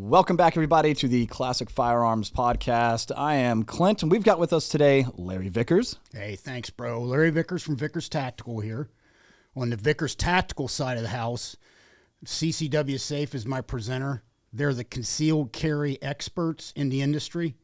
Welcome back, everybody, to the Classic Firearms Podcast. I am Clint, and we've got with us today Larry Vickers. Hey, thanks, bro. Larry Vickers from Vickers Tactical here. On the Vickers Tactical side of the house, CCWSafe is my presenter. They're the concealed carry experts in the industry.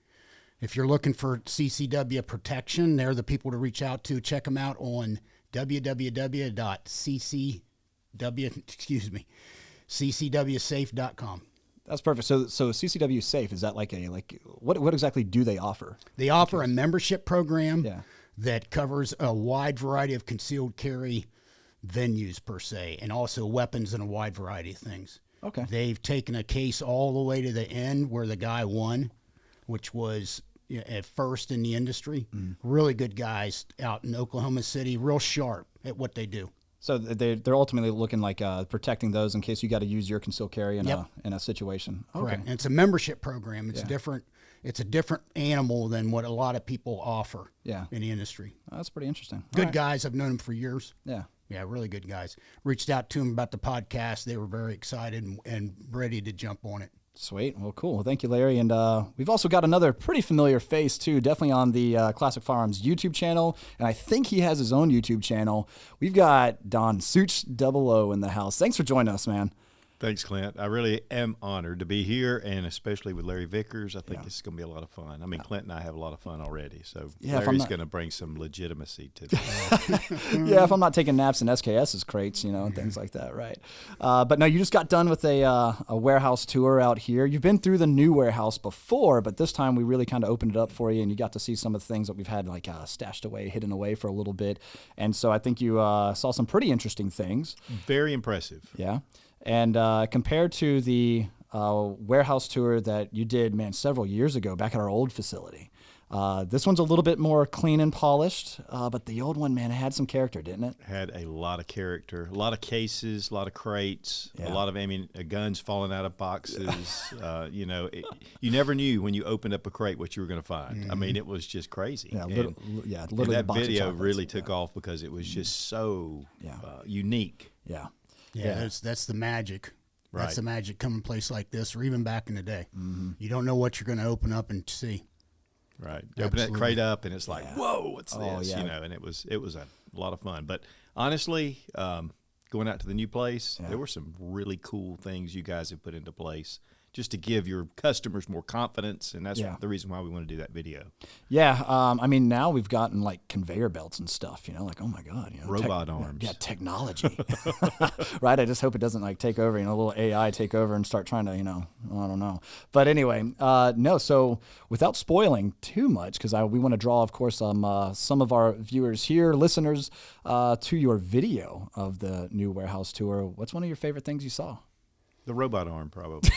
If you're looking for CCW protection, they're the people to reach out to. Check them out on CCWSafe.com. That's perfect. So CCWSafe, is that what exactly do they offer? They offer a membership program that covers a wide variety of concealed carry venues per se, and also weapons and a wide variety of things. Okay. They've taken a case all the way to the end where the guy won, which was at first in the industry. Really good guys out in Oklahoma City, real sharp at what they do. So they're ultimately looking like protecting those in case you got to use your concealed carry in a situation. Correct. Okay. And it's a membership program. It's different. It's a different animal than what a lot of people offer in the industry. Oh, that's pretty interesting. Good guys. I've known them for years. Yeah. Yeah, really good guys. Reached out to them about the podcast. They were very excited and ready to jump on it. Sweet. Well, cool. Well, thank you, Larry. And we've also got another pretty familiar face, too, definitely on the Classic Firearms YouTube channel. And I think he has his own YouTube channel. We've got Don Sootch00 in the house. Thanks for joining us, man. Thanks, Clint. I really am honored to be here, and especially with Larry Vickers. I think this is going to be a lot of fun. I mean, Clint and I have a lot of fun already, so Larry's going to bring some legitimacy to this. If I'm not taking naps in SKS's crates, and things like that, right? But no, you just got done with a warehouse tour out here. You've been through the new warehouse before, but this time we really kind of opened it up for you, and you got to see some of the things that we've had stashed away, hidden away for a little bit. And so I think you saw some pretty interesting things. Very impressive. Yeah. And compared to the warehouse tour that you did, several years ago back at our old facility, this one's a little bit more clean and polished, but the old one, it had some character, didn't it? Had a lot of character, a lot of cases, a lot of crates, a lot of guns falling out of boxes. You never knew when you opened up a crate what you were going to find. I mean, it was just crazy. Yeah, and that video really took off because it was just so unique. Yeah. Yeah, that's the magic. Right. That's the magic coming a place like this, or even back in the day. You don't know what you're going to open up and see. Right. You open that crate up, and it's like, whoa, what's this? Yeah. And it was a lot of fun. But honestly, going out to the new place, there were some really cool things you guys have put into place just to give your customers more confidence, and that's the reason why we want to do that video. Yeah, now we've gotten conveyor belts and stuff, oh my God. Robot arms. Yeah, technology. Right, I just hope it doesn't take over, a little AI take over and start trying to, I don't know. But anyway, no, so without spoiling too much, because we want to draw, of course, some of our viewers here, listeners, to your video of the new warehouse tour. What's one of your favorite things you saw? The robot arm, probably.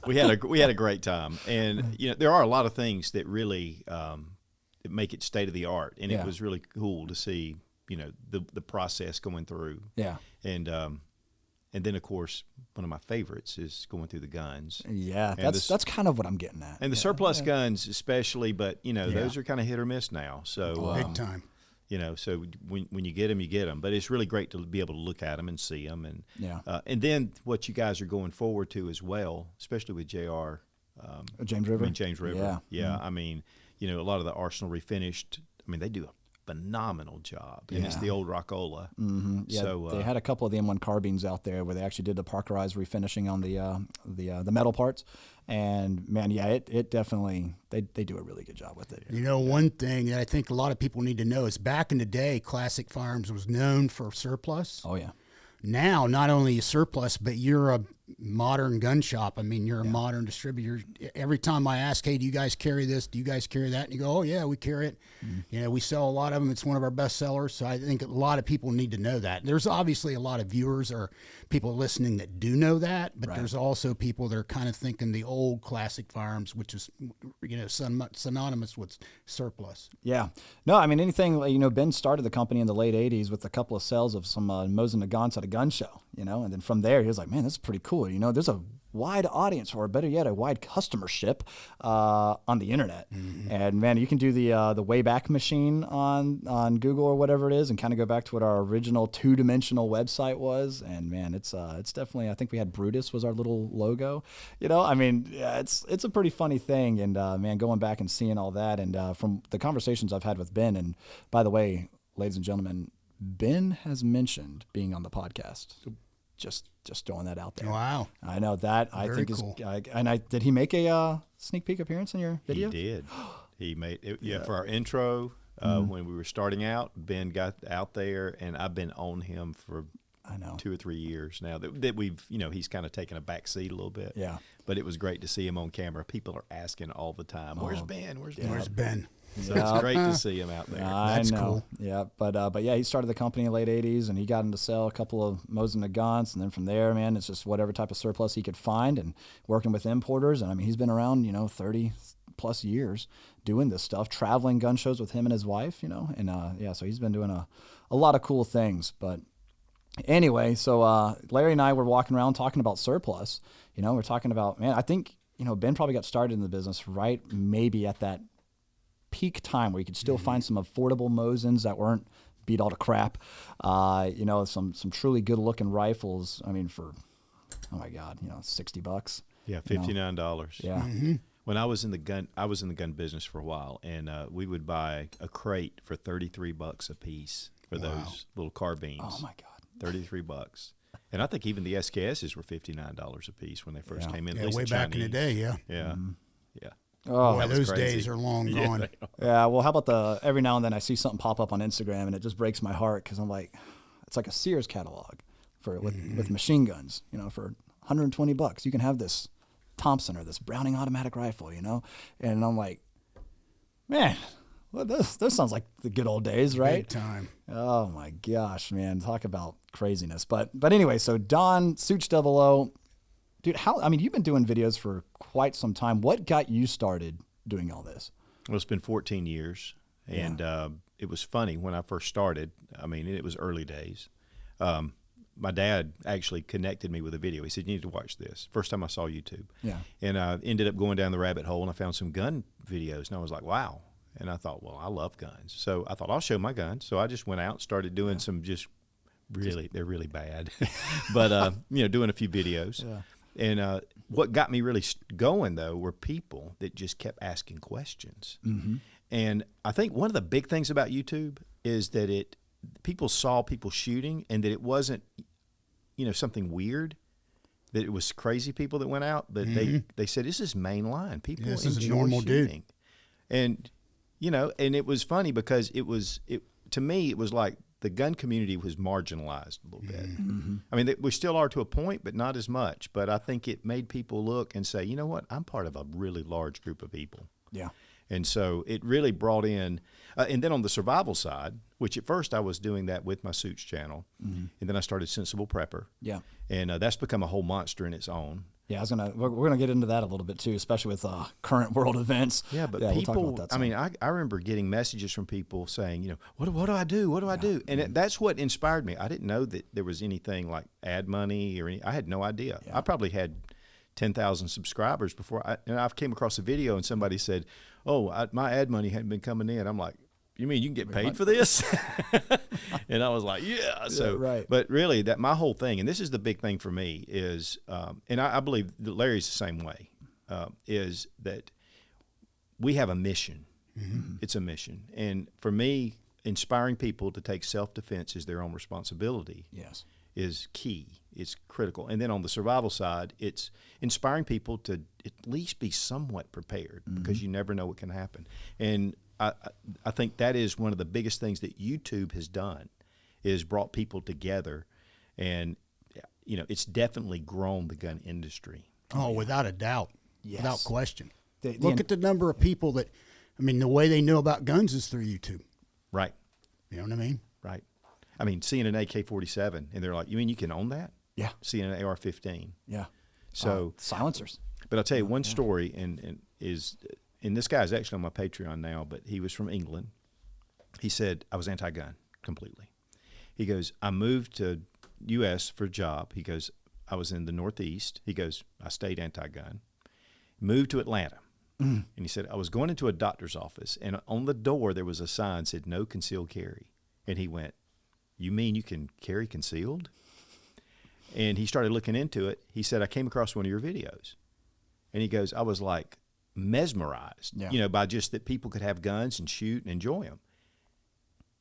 We had a great time, and there are a lot of things that really make it state of the art, and it was really cool to see the process going through. Yeah, and then of course one of my favorites is going through the guns. Yeah, that's kind of what I'm getting at. And the surplus guns especially, but those are kind of hit or miss now. So big time. So when you get them, you get them. But it's really great to be able to look at them and see them. And then what you guys are going forward to as well, especially with JR. James River? James River. Yeah. Mm-hmm. A lot of the Arsenal refinished, they do a phenomenal job. And it's the old Rockola. Mm-hmm. Yeah, so, they had a couple of the M1 carbines out there where they actually did the Parkerized refinishing on the metal parts. And man, it definitely they do a really good job with it. One thing that I think a lot of people need to know is back in the day, Classic Firearms was known for surplus. Oh yeah. Now, not only a surplus, but you're a modern gun shop. You're a modern distributor. Every time I ask, hey, do you guys carry this? Do you guys carry that? And you go, oh, yeah, we carry it. Mm-hmm. We sell a lot of them. It's one of our best sellers. So I think a lot of people need to know that. There's obviously a lot of viewers or people listening that do know that, but there's also people that are kind of thinking the old Classic Firearms, which is, synonymous with surplus. Yeah. No, anything, Ben started the company in the late 80s with a couple of sales of some Mosin Nagants at a gun show, and then from there he was like, man, this is pretty cool. There's a wide audience, or better yet, a wide customership on the internet. And man, you can do the Wayback Machine on Google or whatever it is, and kind of go back to what our original 2-dimensional website was. And man, it's definitely, I think we had Brutus was our little logo. I mean, yeah, it's a pretty funny thing. And man, going back and seeing all that, and from the conversations I've had with Ben, and by the way, ladies and gentlemen, Ben has mentioned being on the podcast. Just throwing that out there. Wow. I know that. I Very think cool. did he make a sneak peek appearance in your video? He did. He made it, yeah, for our intro when we were starting out. Ben got out there, and I've been on him for 2 or 3 years now that we've, he's kind of taken a back seat a little bit. Yeah. But it was great to see him on camera. People are asking all the time, "Where's Ben? Where's Ben?" Where's Ben? So it's great to see him out there. That's know. Cool. Yeah, but yeah, he started the company in the late +80s, and he got into sell a couple of Mosin Nagants, and then from there, man, it's just whatever type of surplus he could find, and working with importers. And I mean, he's been around 30 plus years doing this stuff, traveling gun shows with him and his wife, and yeah, so he's been doing a lot of cool things. But anyway, so Larry and I were walking around talking about surplus. We're talking about, man, I think Ben probably got started in the business right maybe at that peak time where you could still find some affordable Mosins that weren't beat all to crap. Some truly good looking rifles. I mean, for, oh my God, $60. Yeah, $59. Yeah. When I was in the gun business for a while, and we would buy a crate for $33 a piece for those little carbines. Oh my God. $33. And I think even the SKSs were $59 a piece when they first came in. Yeah, at least way the back in the Chinese. day, yeah. Yeah. Yeah. Oh, Boy, those crazy. days are long gone. yeah. Well, how about every now and then I see something pop up on Instagram and it just breaks my heart because I'm like, it's like a Sears catalog with machine guns, for $120. You can have this Thompson or this Browning automatic rifle, and I'm like, man, well, those sounds like the good old days, right? Big time. Oh my gosh, man, talk about craziness. But anyway, so Don Sootch00, dude, you've been doing videos for quite some time. What got you started doing all this? Well, it's been 14 years, and it was funny when I first started. I mean, it was early days. My dad actually connected me with a video. He said, "You need to watch this." First time I saw YouTube. Yeah. And I ended up going down the rabbit hole, and I found some gun videos, and I was like, wow. And I thought, well, I love guns. So I thought, I'll show my guns. So I just went out and started doing some they're really bad. But, doing a few videos. Yeah. And what got me really going, though, were people that just kept asking questions. Mm-hmm. And I think one of the big things about YouTube is that people saw people shooting, and that it wasn't, something weird, that it was crazy people that went out, but they said, this is mainline. People this enjoy is a normal shooting. dude. And, and it was funny because to me, it was like the gun community was marginalized a little bit. Mm-hmm. I mean, we still are to a point, but not as much. But I think it made people look and say, you know what, I'm part of a really large group of people. Yeah. And so it really brought in, and then on the survival side, which at first I was doing that with my Sootch channel, and then I started Sensible Prepper. Yeah. And that's become a whole monster in its own. Yeah, we're gonna get into that a little bit too, especially with current world events. Yeah, but we'll people, talk about that some. I remember getting messages from people saying, what do I do? What do I do? And that's what inspired me. I didn't know that there was anything like ad money or I had no idea. Yeah. I probably had 10,000 subscribers before I came across a video and somebody said, oh, my ad money hadn't been coming in. I'm like, you mean you can get paid for this? And I was like, yeah. So, right. But really, that my whole thing, and this is the big thing for me, is, and I believe that Larry's the same way, is that we have a mission. Mm-hmm. It's a mission, and for me, inspiring people to take self-defense as their own responsibility. Yes. Is key. It's critical. And then on the survival side, it's inspiring people to at least be somewhat prepared because you never know what can happen. And I think that is one of the biggest things that YouTube has done is brought people together. And, it's definitely grown the gun industry. Oh, without a doubt. Yes. Without question. Look at the number of people the way they know about guns is through YouTube. Right. You know what I mean? Right. I mean, seeing an AK-47, and they're like, you mean you can own that? Yeah. Seeing an AR-15. Yeah. So silencers. But I'll tell you one story, and this guy's actually on my Patreon now, but he was from England. He said, I was anti-gun completely. He goes, I moved to U.S. for a job. He goes, I was in the Northeast. He goes, I stayed anti-gun, moved to Atlanta. And he said, I was going into a doctor's office, and on the door there was a sign that said, no concealed carry. And he went, you mean you can carry concealed? And he started looking into it. He said, I came across one of your videos. And he goes, I was like mesmerized, by just that people could have guns and shoot and enjoy them.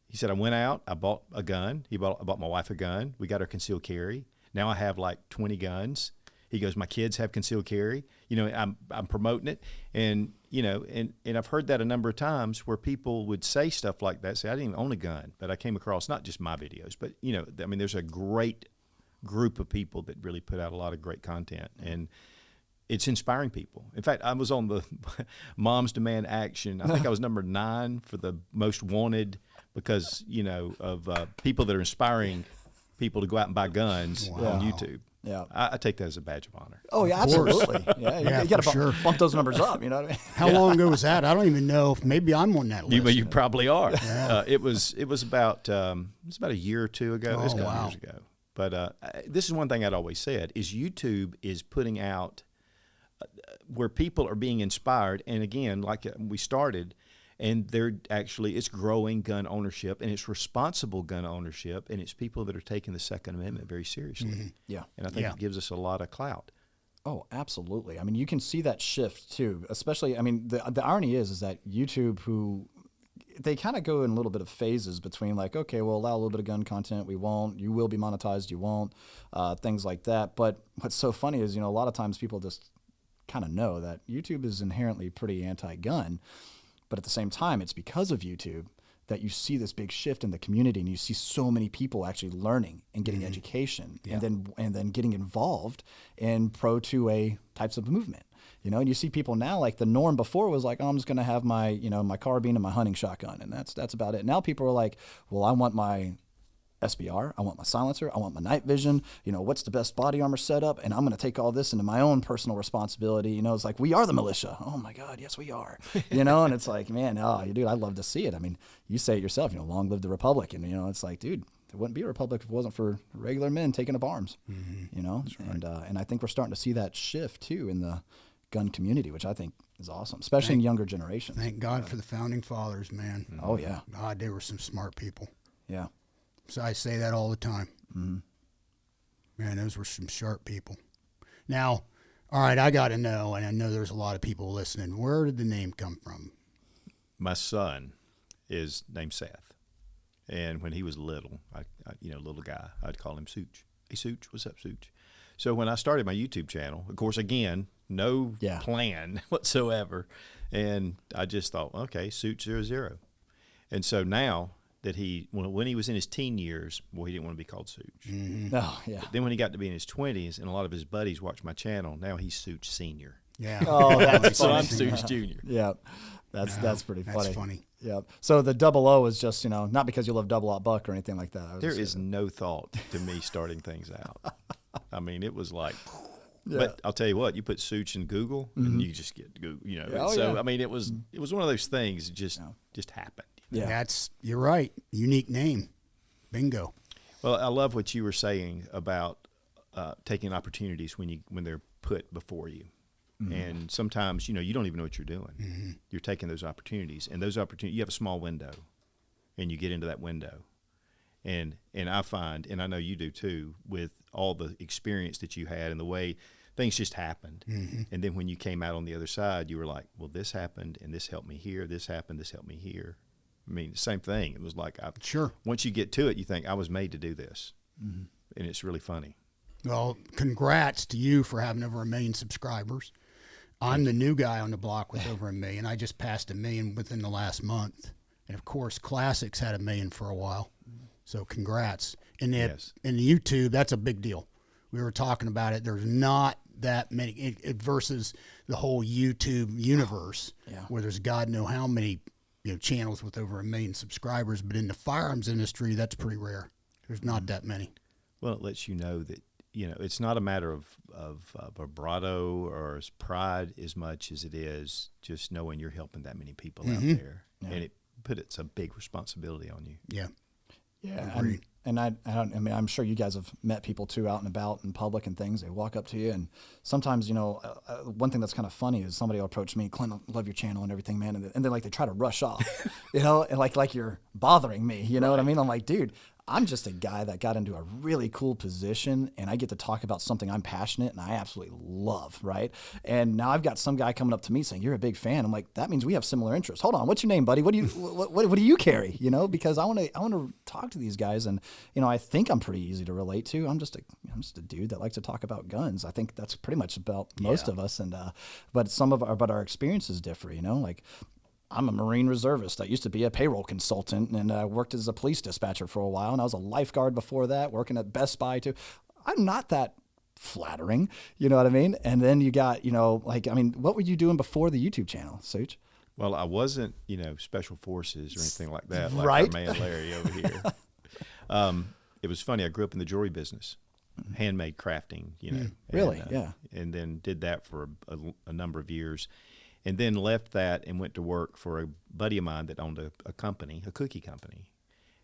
He said, I went out, I bought a gun. I bought my wife a gun. We got her concealed carry. Now I have like 20 guns. He goes, my kids have concealed carry. I'm promoting it. And, and I've heard that a number of times where people would say stuff like that, say, I didn't even own a gun, but I came across not just my videos, but, there's a great group of people that really put out a lot of great content. And it's inspiring people. In fact, I was on the Moms Demand Action. I think I was number 9 for the most wanted because, of people that are inspiring people to go out and buy guns on YouTube. Yeah, I take that as a badge of honor. Oh yeah, absolutely. Yeah, you got to bump those numbers up. You know what I mean? How long ago was that? I don't even know. If maybe I'm on that list. You probably are. Yeah. It was about a year or two ago. It was a couple years ago. But this is one thing I'd always said is YouTube is putting out where people are being inspired. And again, like we started, and it's growing gun ownership, and it's responsible gun ownership, and it's people that are taking the Second Amendment very seriously. Mm-hmm. Yeah. And I think it gives us a lot of clout. Oh, absolutely. I mean, you can see that shift too, especially, I mean, the irony is that YouTube, they kind of go in a little bit of phases between like, okay, we'll allow a little bit of gun content, we won't, you will be monetized, you won't, things like that. But what's so funny is, a lot of times people just kind of know that YouTube is inherently pretty anti-gun. But at the same time, it's because of YouTube that you see this big shift in the community, and you see so many people actually learning and getting education, and then getting involved in pro 2A types of movement. And you see people now, like the norm before was like, oh, I'm just going to have my my carbine and my hunting shotgun, and that's about it. Now people are like, well, I want my SBR, I want my silencer, I want my night vision, what's the best body armor setup, and I'm going to take all this into my own personal responsibility. It's like, we are the militia. Oh my God, yes we are. And it's like, man, dude, I'd love to see it. I mean, you say it yourself, long live the Republic. And, it's like, dude, there wouldn't be a republic if it wasn't for regular men taking up arms, That's right. And I think we're starting to see that shift too in the gun community, which I think is awesome, especially in younger generations. Thank God for the founding fathers, man. Oh yeah. God, they were some smart people. Yeah. So I say that all the time. Mm-hmm. Man, those were some sharp people. Now, all right, I got to know, and I know there's a lot of people listening. Where did the name come from? My son is named Seth, and when he was little, little guy, I'd call him Sootch. Hey, Sootch, what's up, Sootch? So when I started my YouTube channel, of course, again, no plan whatsoever, and I just thought, okay, Sootch00. And so now that when he was in his teen years, he didn't want to be called Sootch. Mm-hmm. Oh, yeah. Then when he got to be in his 20s, and a lot of his buddies watched my channel, now he's Sootch Senior. Yeah. Oh, that's so funny. I'm Sootch Junior. Yeah. That's pretty funny. That's funny. Yeah. So the 00 is just, not because you love double-aught buck or anything like that. There is no thought to me starting things out. I mean, it was like, but I'll tell you what, you put Sootch in Google, and you just get Google, I mean, it was one of those things that just happened. Yeah, you're right. Unique name. Bingo. Well, I love what you were saying about taking opportunities when they're put before you. Mm-hmm. And sometimes, you don't even know what you're doing. Mm-hmm. You're taking those opportunities, and those opportunities, you have a small window, and you get into that window. And I find, and I know you do too, with all the experience that you had and the way things just happened. Mm-hmm. And then when you came out on the other side, you were like, well, this happened, and this helped me here. This happened, this helped me here. I mean, same thing. It was like, once you get to it, you think, I was made to do this. Mm-hmm. And it's really funny. Well, congrats to you for having over 1 million subscribers. I'm the new guy on the block with over 1 million. I just passed 1 million within the last month. And, of course, Classics had 1 million for a while. So congrats. In the YouTube, that's a big deal. We were talking about it. There's not that many versus the whole YouTube universe where there's God know how many channels with over 1 million subscribers, but in the firearms industry, that's pretty rare. There's not that many. Well, it lets you know that, it's not a matter of vibrato or pride as much as it is just knowing you're helping that many people out there. Yeah. And it's a big responsibility on you. Yeah. Yeah. and I mean, I'm sure you guys have met people too out and about in public and things. They walk up to you, and sometimes, you know, one thing that's kind of funny is somebody will approach me, Clint, I love your channel and everything, man. And then like they try to rush off, you know, and like you're bothering me, you know what I mean? I'm like, dude, I'm just a guy that got into a really cool position, and I get to talk about something I'm passionate and I absolutely love, right? And now I've got some guy coming up to me saying, you're a big fan. I'm like, that means we have similar interests. Hold on, what's your name, buddy? What do you carry? You know, because I want to talk to these guys, and you know, I think I'm pretty easy to relate to. I'm just a dude that likes to talk about guns. I think that's pretty much about most of us, and but our experiences differ. You know, like, I'm a Marine reservist. I used to be a payroll consultant, and I worked as a police dispatcher for a while, and I was a lifeguard before that, working at Best Buy too. I'm not that flattering, you know what I mean? And then you got, you know, like, I mean, what were you doing before the YouTube channel, Sootch? Well, I wasn't, you know, special forces or anything like that, like right? our man Larry over here. It was funny. I grew up in the jewelry business, handmade crafting, you know. Really? And, yeah. And then did that for a number of years. And then left that and went to work for a buddy of mine that owned a company, a cookie company.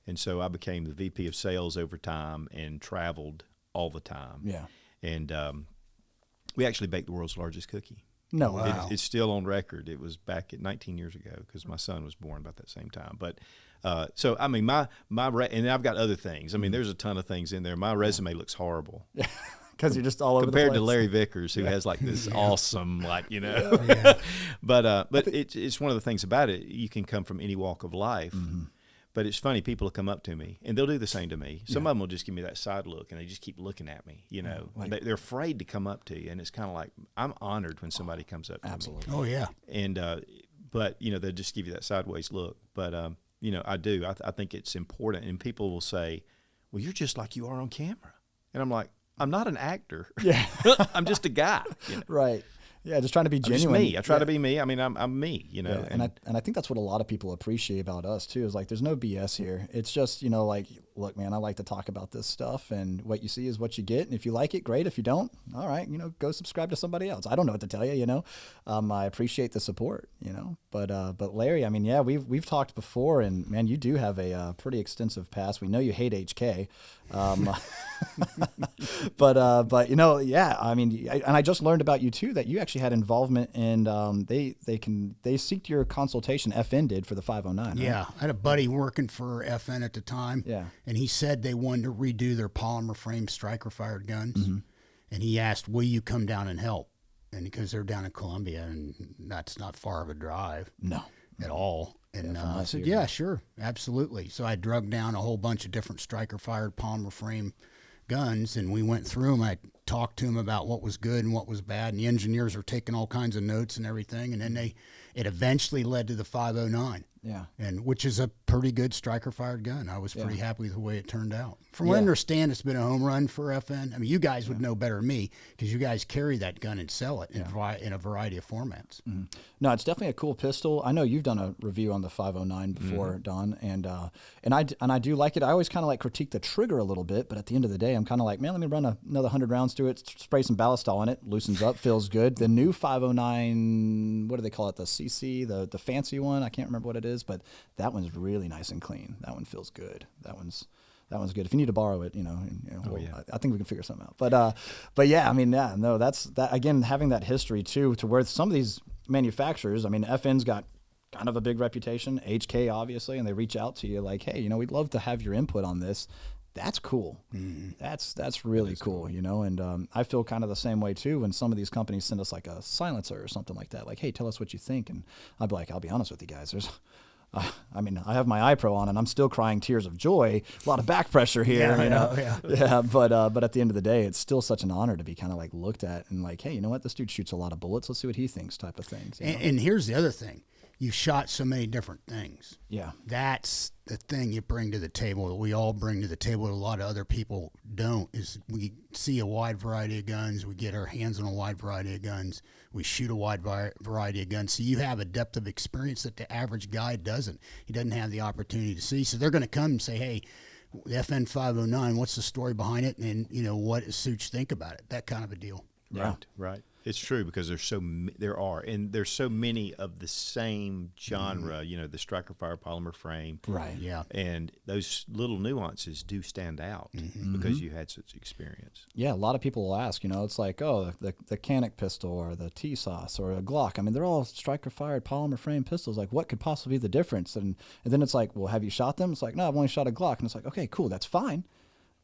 And so I became the VP of sales over time and traveled all the time. Yeah. And we actually baked the world's largest cookie. No, wow. It's still on record. It was back at 19 years ago because my son was born about that same time. But so, I mean, and I've got other things. I mean, there's a ton of things in there. My resume looks horrible. Because you're just all over the place. Compared to Larry Vickers, who has like this awesome, like, you know. But it's one of the things about it. You can come from any walk of life. Mm-hmm. But it's funny, people will come up to me, and they'll do the same to me. Some of them will just give me that side look, and they just keep looking at me, you know. Like, they're afraid to come up to you, and it's kind of like, I'm honored when somebody comes up to me. Oh, yeah. And, but, you know, they'll just give you that sideways look. But, you know, I do. I think it's important, and people will say, well, you're just like you are on camera. And I'm like, I'm not an actor. Yeah. I'm just a guy. You know? Right. Yeah, just trying to be genuine. I'm just me. I try to be me. I mean, I'm me, you know. Yeah, and I think that's what a lot of people appreciate about us too. Is like, there's no BS here. It's just, you know, like, look, man, I like to talk about this stuff, and what you see is what you get. And if you like it, great. If you don't, all right, you know, go subscribe to somebody else. I don't know what to tell you, you know. I appreciate the support, you know. But Larry, I mean, yeah, we've talked before, and man, you do have a pretty extensive past. We know you hate HK. But you know, yeah, I mean, and I just learned about you too, that you actually had involvement in, they seeked your consultation, FN did, for the 509. Right? Yeah, I had a buddy working for FN at the time. Yeah. And he said they wanted to redo their polymer frame striker fired guns. Mm-hmm. And he asked, will you come down and help? And because they're down in Columbia, and that's not far of a drive. No. At all. And I said, yeah, sure, absolutely. So I drug down a whole bunch of different striker-fired polymer frame guns, and we went through them. I talked to them about what was good and what was bad, and the engineers were taking all kinds of notes and everything, and then it eventually led to the 509. Yeah. And which is a pretty good striker-fired gun. I was pretty happy with the way it turned out. From what I understand, it's been a home run for FN. I mean, you guys would know better than me because you guys carry that gun and sell it in a variety of formats. Mm-hmm. No, it's definitely a cool pistol. I know you've done a review on the 509 before, Don, and I do like it. I always kind of like critique the trigger a little bit, but at the end of the day, I'm kind of like, man, let me run another 100 rounds through it, spray some ballast on it, loosens up, feels good. The new 509, what do they call it? The CC, the fancy one. I can't remember what it is, but that one's really nice and clean. That one feels good. That one's good. If you need to borrow it, I think we can figure something out. But yeah, I mean, yeah, no, that's that again, having that history too, to where some of these manufacturers, I mean, FN's got kind of a big reputation, HK obviously, and they reach out to you like, hey, you know, we'd love to have your input on this. That's cool. Mm-hmm. That's really cool, you know. And I feel kind of the same way too when some of these companies send us like a silencer or something like that. Like, hey, tell us what you think, and I'd be like, I'll be honest with you guys, I mean, I have my iPro on, and I'm still crying tears of joy. A lot of back pressure here, you know. Yeah. But at the end of the day, it's still such an honor to be kind of like looked at and like, hey, you know what? This dude shoots a lot of bullets. Let's see what he thinks, type of things. And here's the other thing: you've shot so many different things. Yeah, that's the thing you bring to the table that we all bring to the table that a lot of other people don't. Is we see a wide variety of guns, we get our hands on a wide variety of guns, we shoot a wide variety of guns. So you have a depth of experience that the average guy doesn't. He doesn't have the opportunity to see. So they're going to come and say, hey, the FN 509, what's the story behind it? And, you know, what does Sootch think about it? That kind of a deal. Right, right. It's true because there's so many of the same genre. You know, the striker fire polymer frame, Right. Yeah. and those little nuances do stand out because you had such experience. Yeah, a lot of people will ask, you know, it's like, oh, the Canic pistol or the T-Sauce or a Glock. I mean, they're all striker-fired polymer frame pistols. Like, what could possibly be the difference? And then it's like, well, have you shot them? It's like, no, I've only shot a Glock. And it's like, okay, cool, that's fine.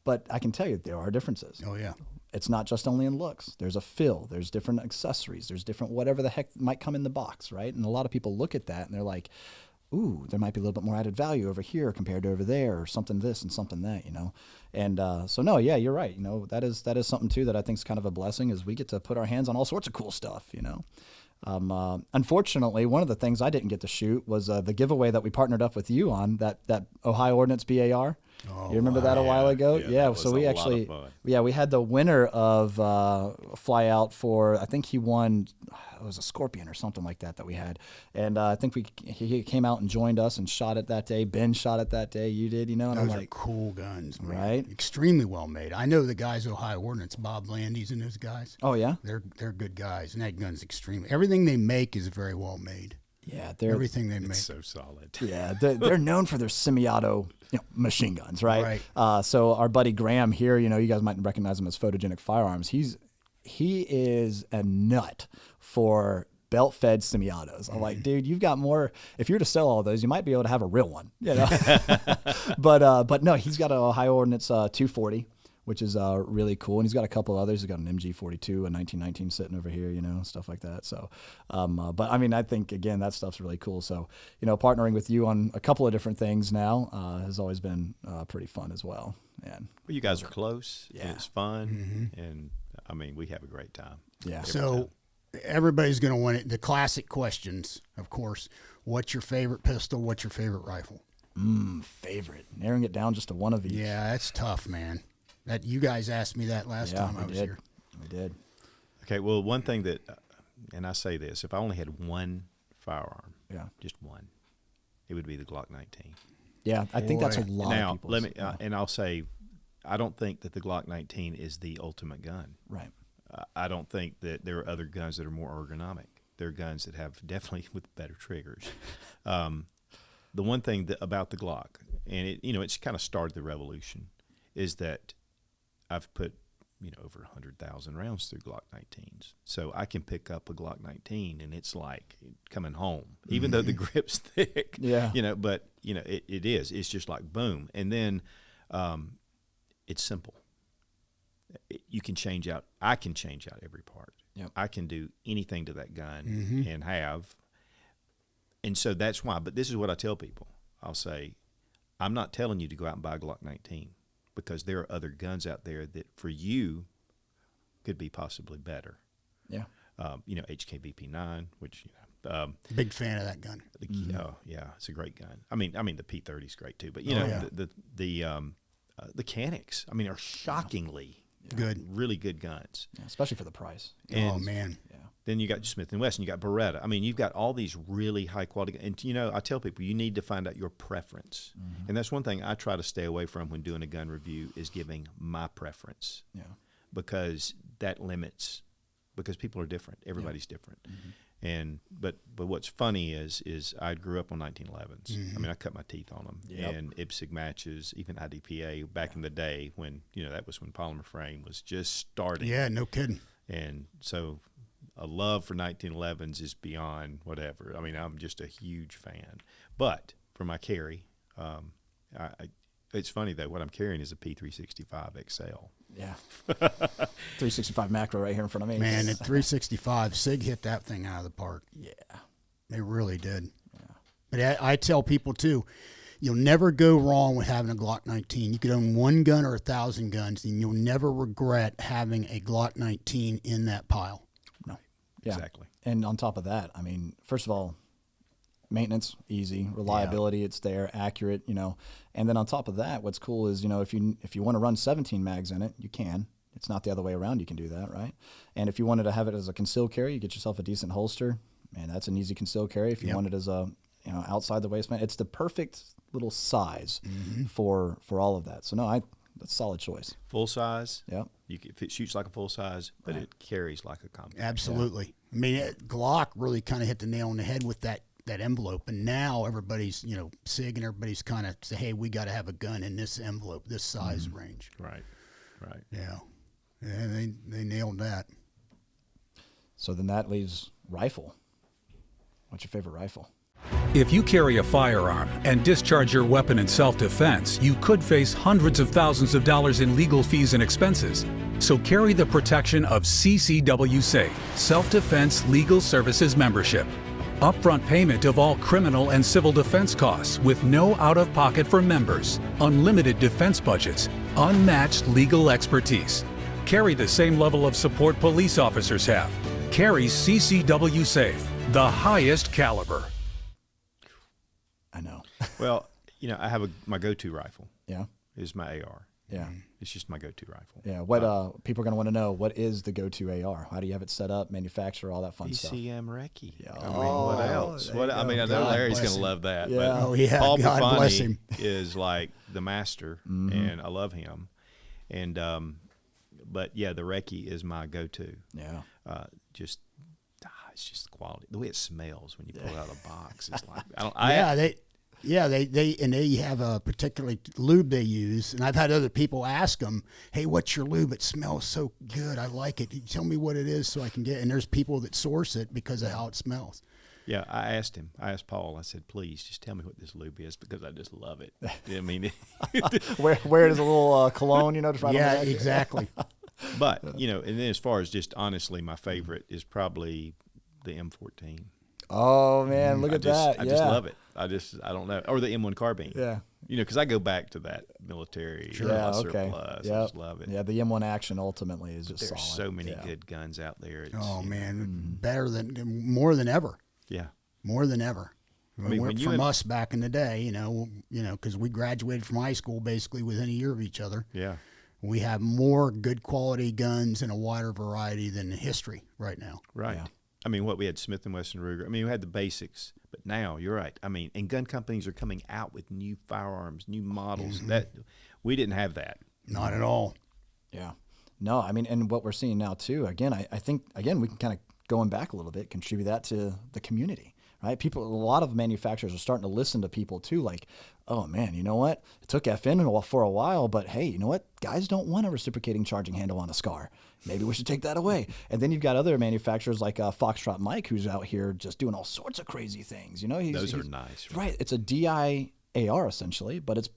But I can tell you there are differences. Oh, yeah. It's not just only in looks. There's a fill. There's different accessories. There's different whatever the heck might come in the box, right? And a lot of people look at that and they're like, ooh, there might be a little bit more added value over here compared to over there, or something this and something that, you know. And so no, yeah, you're right. You know, that is something too that I think is kind of a blessing, is we get to put our hands on all sorts of cool stuff, you know. Unfortunately, one of the things I didn't get to shoot was the giveaway that we partnered up with you on, that Ohio Ordnance BAR. Oh, You remember that a while ago? Yeah, So we actually, we had the winner of fly out for, I think he won, it was a Scorpion or something like that we had. And I think he came out and joined us and shot it that day. Ben shot it that day. You did, you know? And Those I'm are like, cool guns, man. Right? Extremely well made. I know the guys at Ohio Ordnance, Bob Landy's and those guys. oh yeah? They're good guys, and that gun's extremely. Everything they make is very well made. Yeah, Everything they make. It's so solid. Yeah, they're known for their semi-auto, you know, machine guns, right? Right. So our buddy Graham here, you know, you guys might recognize him as Photogenic Firearms. He is a nut for belt-fed semi-autos. I'm like, dude, you've got more. If you were to sell all those, you might be able to have a real one, you know. But no, he's got an Ohio Ordnance 240. Which is really cool. And he's got a couple others. He's got an MG42, a 1919 sitting over here, you know, stuff like that. So, but I mean, I think, again, that stuff's really cool. So, you know, partnering with you on a couple of different things now has always been pretty fun as well. And Well, you guys are close. Yeah. And it's fun. And, I mean, we have a great time. yeah. So everybody's going to want it. The classic questions, of course. What's your favorite pistol? What's your favorite rifle? Favorite. Narrowing it down just to one of each. Yeah, that's tough, man. That you guys asked me that last time I was here. We did. Okay, well, one thing that, and I say this, if I only had one firearm, just one, it would be the Glock 19. Yeah, I think that's a Boy. lot Now, of people. let me, and I'll say, I don't think that the Glock 19 is the ultimate gun. Right. I don't think that there are other guns that are more ergonomic. There are guns that have definitely with better triggers. The one thing about the Glock, and it, you know, it's kind of started the revolution, is that I've put, you know, over 100,000 rounds through Glock 19s. So I can pick up a Glock 19 and it's like coming home, even though the grip's thick. Yeah. You know, but, you know, it is. It's just like boom. And then it's simple. You can change out. I can change out every part. Yep. I can do anything to that gun and have. And so that's why. But this is what I tell people. I'll say, I'm not telling you to go out and buy a Glock 19. Because there are other guns out there that for you could be possibly better. Yeah. You know, HKVP9, which, you know, Big fan of that gun. oh yeah, it's a great gun. I mean the P30 is great too. But you know, the Canics, I mean, are shockingly Good. really good guns. Yeah, especially for the price. Oh man. Yeah. Then you got Smith & Wesson, you got Beretta. I mean, you've got all these really high quality. And, you know, I tell people you need to find out your preference. And that's one thing I try to stay away from when doing a gun review is giving my preference. Yeah. Because that limits, because people are different. Everybody's different. And but what's funny is I grew up on 1911s. I mean, I cut my teeth on them. Yep. And IPSC matches, even IDPA back in the day when, you know, that was when polymer frame was just starting. Yeah, no kidding. And so a love for 1911s is beyond whatever. I mean, I'm just a huge fan. But for my carry, it's funny though. What I'm carrying is a P365 XL. Yeah. 365 macro right here in front of me. Man, at 365, SIG hit that thing out of the park. Yeah. They really did. Yeah. But I tell people too, you'll never go wrong with having a Glock 19. You could own one gun or 1,000 guns, and you'll never regret having a Glock 19 in that pile. No. Yeah. Exactly. And on top of that, I mean, first of all, maintenance, easy, reliability, it's there, accurate, you know. And then on top of that, what's cool is, you know, if you want to run 17 mags in it, you can. It's not the other way around. You can do that, right? And if you wanted to have it as a concealed carry, you get yourself a decent holster. Man, that's an easy concealed carry. If you want it as a, you know, outside the waistband, it's the perfect little size for all of that. So no, that's a solid choice. Full size. Yeah. If it shoots like a full size, but it carries like a compact. Absolutely. Yeah. I mean, Glock really kind of hit the nail on the head with that envelope, and now everybody's, SIG and everybody's kind of say, hey, we got to have a gun in this envelope, this size range. Right. Yeah. Yeah, they nailed that. So then that leaves rifle. What's your favorite rifle? If you carry a firearm and discharge your weapon in self-defense, you could face hundreds of thousands of dollars in legal fees and expenses. So carry the protection of CCWSafe, Self-Defense Legal Services Membership. Upfront payment of all criminal and civil defense costs with no out-of-pocket for members, unlimited defense budgets, unmatched legal expertise. Carry the same level of support police officers have. Carry CCWSafe, the highest caliber. I know. Well, I have my go-to rifle. Yeah. Is my AR. Yeah. It's just my go-to rifle. Yeah. What people are going to want to know, what is the go-to AR? How do you have it set up, manufacture, all that fun stuff? PCM Recce. Yeah. I mean, what else? I know Larry's going to love that. Yeah. But Oh, yeah. Paul God bless Buffoni him. is like the master, and I love him. And but yeah, the Recce is my go-to. Yeah. It's just the quality. The way it smells when you pull it out of the box. It's like they have a particular lube they use, and I've had other people ask them, "Hey, what's your lube? It smells so good. I like it. Tell me what it is so I can get." And there's people that source it because of how it smells. Yeah, I asked Paul. I said, "Please, just tell me what this lube is because I just love it." I mean, where is a little cologne, just right on the back? Exactly. But and then as far as just honestly, my favorite is probably the M14. Oh man, look at that! I just love it. I don't know, or the M1 carbine. Yeah. Because I go back to that military surplus. Yep. I just love it. Yeah, the M1 action ultimately is just There's solid. so many good guns out there. Better more than ever. Yeah. More than ever. I mean, from us back in the day, because we graduated from high school basically within a year of each other. Yeah. We have more good quality guns in a wider variety than history right now. Right. Yeah. I mean, we had Smith & Wesson Ruger. I mean, we had the basics, but now you're right. I mean, and gun companies are coming out with new firearms, new models. That we didn't have that. Not at all. Yeah. No, I mean, and what we're seeing now too, again, I think, again, we can kind of going back a little bit, contribute that to the community, right? A lot of manufacturers are starting to listen to people too, like, oh man, you know what? It took FN for a while, but hey, you know what? Guys don't want a reciprocating charging handle on a SCAR. Maybe we should take that away. And then you've got other manufacturers like Foxtrot Mike, who's out here just doing all sorts of crazy things. Those are nice. Right. It's a DI AR essentially, but it's